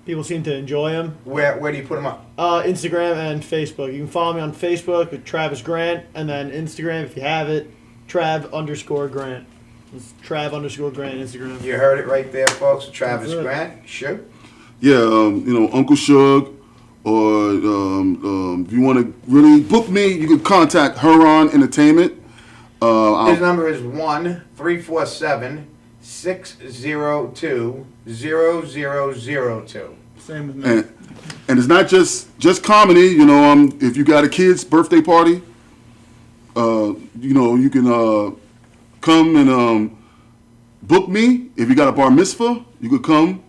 People seem to enjoy them. Where do you put them up? Instagram and Facebook. You can follow me on Facebook with Travis Grant, and then Instagram, if you have it, Trav_Grant. It's Trav_Grant Instagram. You heard it right there, folks. Travis Grant. Sure. Yeah, you know, Uncle Suge, or if you want to really book me, you can contact Huron Entertainment. His number is 1-347-602-0002. Same with me. And it's not just comedy. You know, if you got a kid's birthday party, you know, you can come and book me. If you got a bar mitzvah, you could come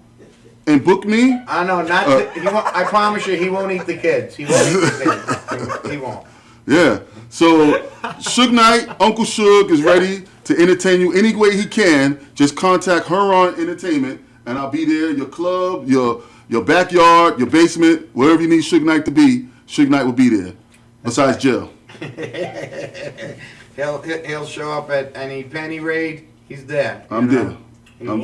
and book me. I know, I promise you, he won't eat the kids. He won't eat the kids. He won't. Yeah. So, Suge Knight, Uncle Suge is ready to entertain you any way he can. Just contact Huron Entertainment, and I'll be there. Your club, your backyard, your basement, wherever you need Suge Knight to be, Suge Knight will be there. Besides jail. He'll show up at any penny raid. He's there. I'm there. I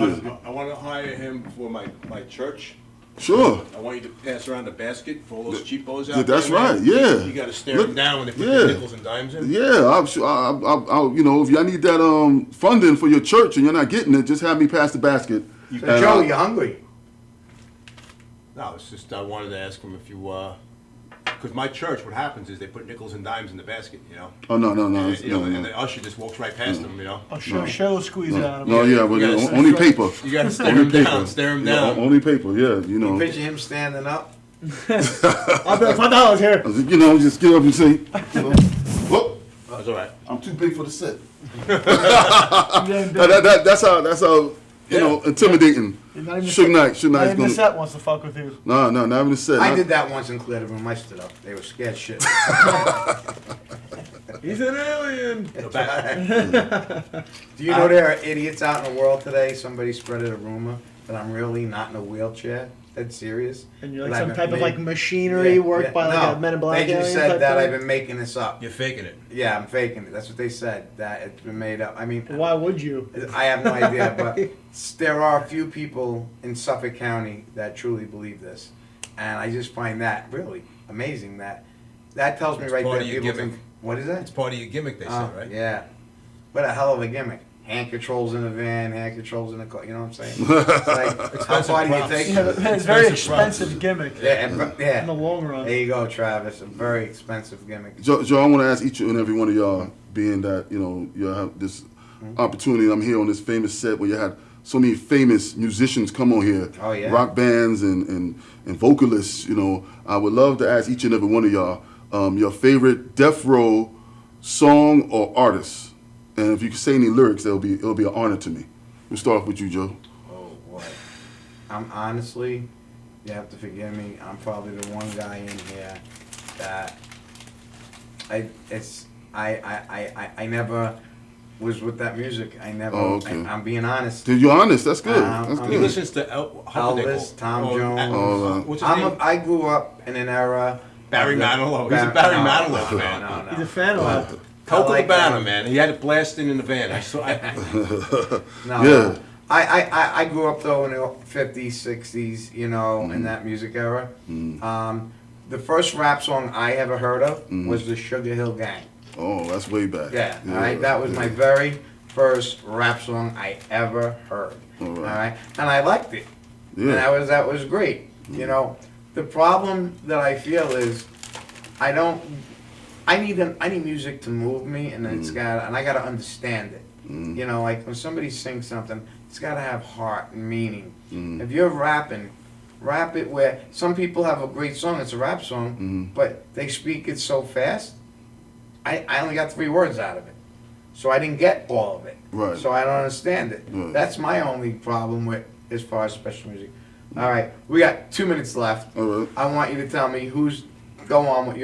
want to hire him for my church. Sure. I want you to pass around the basket for all those cheapos out That's there. right. Yeah. You got to stare them down when they put the nickels and dimes in. Yeah. I'll you know, if y'all need that funding for your church and you're not getting it, just have me pass the basket. Joe, you hungry? No, it's just I wanted to ask him if you. Because my church, what happens is they put nickels and dimes in the basket, you know. Oh no. And the usher just walks right past them, you know. She'll squeeze it out of him. No, yeah, but only paper. You got to stare him down. Stare him down. Only paper, yeah, you know. You picture him standing up. I'll bet $5 here. You know, just get up and say, you know, whoop. That's all right. I'm too big for the set. That's how you know, intimidating. Suge Knight's not even the set wants to fuck with you. No, not even the set. I did that once in Clear Room. I stood up. They were scared shit. He's an alien. Do you know there are idiots out in the world today? Somebody spread a rumor that I'm really not in a wheelchair. That's serious. And you're like some type of like machinery worked by like a Men in Black. They just said that I've been making this up. You're faking it. Yeah, I'm faking it. That's what they said. That it's been made up. I mean, why would you? I have no idea, but there are a few people in Suffolk County that truly believe this, and I just find that really amazing. That tells me right there. People think, what is that? It's part of your gimmick, they say, right? Yeah. What a hell of a gimmick. Hand controls in the van, hand controls in the car. You know what I'm saying? It's like, how far do you take it? It's a very expensive gimmick. Yeah, in the long run. There you go, Travis. A very expensive gimmick. Joe, I want to ask each and every one of y'all, being that, you know, you have this opportunity. I'm here on this famous set where you had so many famous musicians come on here. Oh, yeah. Rock bands and vocalists, you know. I would love to ask each and every one of y'all your favorite Death Row song or artist. And if you can say any lyrics, it'll be an honor to me. We'll start off with you, Joe. Oh boy. I'm honestly, you have to forgive me, I'm probably the one guy in here that I never was with that music. I never. Oh, okay. I'm being honest. Dude, you're honest. That's good. That's He good. listens to Elvis, Tom Jones. What's his name? I grew up in an era. Barry Manilow. He's a Barry Manilow fan. No. He's a fan of that. Coke like the Banner, that. man. He had it blasting in the van. I saw. No. I grew up though in the 50s, 60s, you know, in that music era. The first rap song I ever heard of was the Sugar Hill Gang. Oh, that's way back. Yeah, all right. That was my very first rap song I ever heard. All right, and I liked it. Yeah. And that was great. You know, the problem that I feel is I need music to move me, and I gotta understand it. You know, like when somebody sings something, it's gotta have heart and meaning. If you're rapping, rap it where some people have a great song, it's a rap song, but they speak it so fast. I only got 3 words out of it, so I didn't get all of it. Right. So I don't understand it. Right. That's my only problem with as far as special music. All right, we got 2 minutes left. All right. I want you to tell me go on with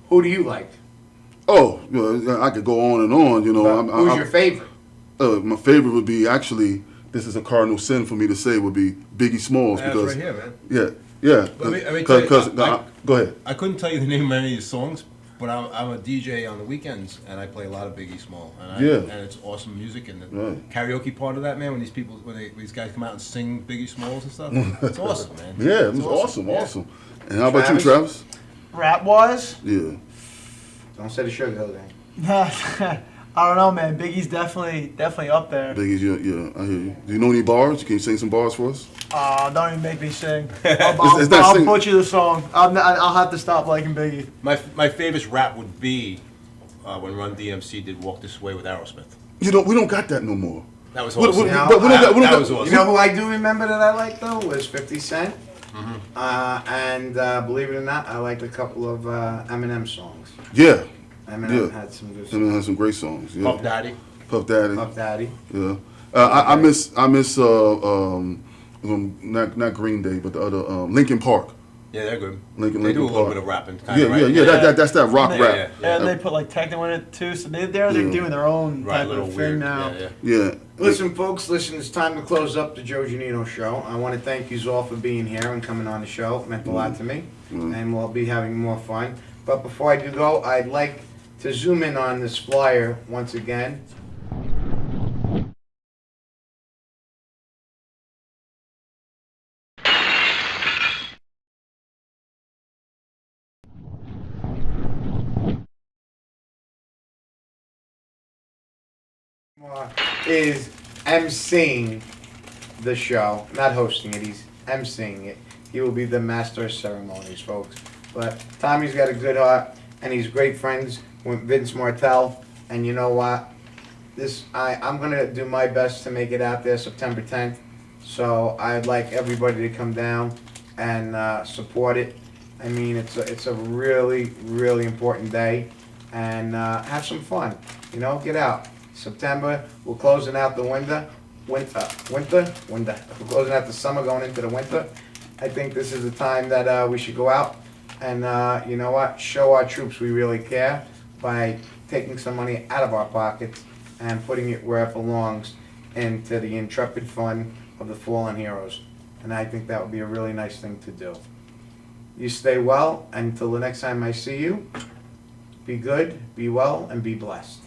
who do you like? Oh, you know, I could go on and on. You know, Who's your favorite? My favorite would be actually. This is a cardinal sin for me to say. Would be Biggie Smalls That's because right here, man. yeah. Let me tell you, Go ahead. I couldn't tell you the name of any of these songs, but I'm a DJ on the weekends and I play a lot of Biggie Small. And it's awesome music and the karaoke part of that, man. When these guys come out and sing Biggie Smalls and stuff, it's awesome, man. Yeah, it was awesome. And how about you, Travis? Rap wise? Yeah. Don't say the Sugar Hill Gang. I don't know, man. Biggie's definitely up there. Biggie's, yeah, I hear you. Do you know any bars? Can you sing some bars for us? Don't even make me sing. I'll butcher the song. I'll have to stop liking Biggie. My favorite rap would be when Run DMC did Walk This Way with Aerosmith. We don't got that no more. That was awesome. That was awesome. You know who I do remember that I liked though was 50 Cent. And believe it or not, I liked a couple of Eminem songs. Yeah. Eminem had some good songs. Eminem had some great songs. Yeah. Puff Daddy. Yeah. I miss not Green Day, but the other Linkin Park. Yeah, they're good. They do a little bit of rapping. That's that rock rap. And they put like techno in it too, so they're doing their own type of thing now. Yeah. Listen, folks, it's time to close up the Joe Giannino Show. I want to thank you all for being here and coming on the show. It meant a lot to me, and we'll be having more fun. But before I do go, I'd like to zoom in on this flyer once again. Is emceeing the show, not hosting it, he's emceeing it. He will be the master of ceremonies, folks. But Tommy's got a good heart, and he's great friends with Vince Martell. And you know what? I'm going to do my best to make it out there September 10th. So I'd like everybody to come down and support it. I mean, it's a really, really important day. And have some fun. You know, get out. September, we're closing out the winter. We're closing out the summer, going into the winter. I think this is the time that we should go out and, you know what, show our troops we really care by taking some money out of our pockets and putting it where it belongs, into the intrepid fund of the fallen heroes. And I think that would be a really nice thing to do. You stay well, and until the next time I see you, be good, be well, and be blessed.